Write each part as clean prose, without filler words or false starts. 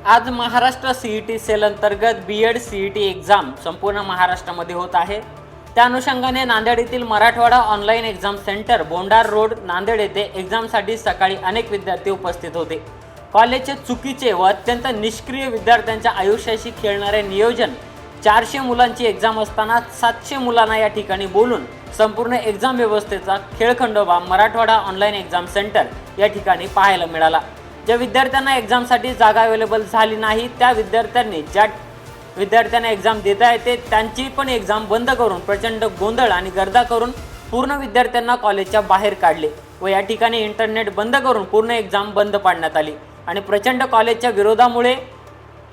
आज Maharashtra CET cell अंतर्गत BEd CET exam संपूर्ण महाराष्ट्रामध्ये होत आहे। त्या अनुषंगाने नांदेड येथील Marathwada online exam centre Bondar road Nanded येथे एक्झामसाठी सकाळी अनेक विद्यार्थी उपस्थित होते। कॉलेजचे चुकीचे व अत्यंत निष्क्रिय विद्यार्थ्यांच्या आयुष्याशी खेळणारे नियोजन, 400 मुलांची एक्झाम असताना 700 मुलांना या ठिकाणी बोलून संपूर्ण एक्झाम व्यवस्थेचा खेळखंडोबा मराठवाडा ऑनलाईन एक्झाम सेंटर या ठिकाणी पाहायला मिळाला। ज्या विद्यार्थ्यांना एक्झामसाठी जागा अवेलेबल झाली नाही त्या विद्यार्थ्यांनी ज्या विद्यार्थ्यांना एक्झाम देता येते त्यांची पण एक्झाम बंद करून प्रचंड गोंधळ आणि गर्दा करून पूर्ण विद्यार्थ्यांना कॉलेजच्या बाहेर काढले व या ठिकाणी इंटरनेट बंद करून पूर्ण एक्झाम बंद पाडण्यात आली आणि प्रचंड कॉलेजच्या विरोधामुळे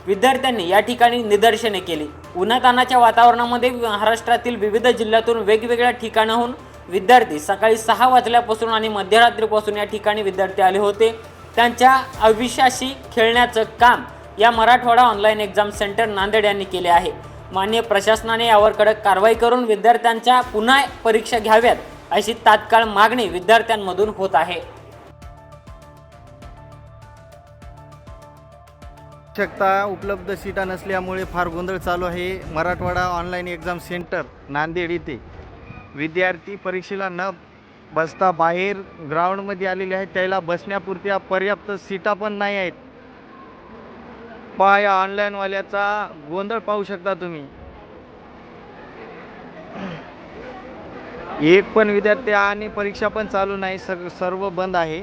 विद्यार्थ्यांनी या ठिकाणी निदर्शने केली। उन्हातान्हाच्या वातावरणामध्ये महाराष्ट्रातील विविध जिल्ह्यातून वेगवेगळ्या ठिकाणाहून विद्यार्थी सकाळी 6 वाजल्यापासून आणि मध्यरात्रीपासून या ठिकाणी विद्यार्थी आले होते। त्यांच्या आयुष्याशी खेळण्याचं काम या Marathwada online exam centre Nanded यांनी केले आहे। माननीय प्रशासनाने यावर कडक कारवाई करून विद्यार्थ्यांच्या पुन्हा परीक्षा घ्याव्यात अशी तात्काळ मागणी विद्यार्थ्यांमधून होत आहे। आवश्यकता उपलब्ध सीटा नसल्यामुळे फार गोंधळ चालू आहे। Marathwada online exam centre Nanded येथे विद्यार्थी परीक्षेला न बसता बाहेर ग्राउंडमध्ये आलेले आहेत। त्याला बसण्यापुरत्या पर्याप्त सीटा पण नाही आहेत। पहा या ऑनलाईनवाल्याचा गोंधळ पाहू शकता तुम्ही। एक पण विद्यार्थी आणि परीक्षा पण चालू नाही, सर्व बंद आहे।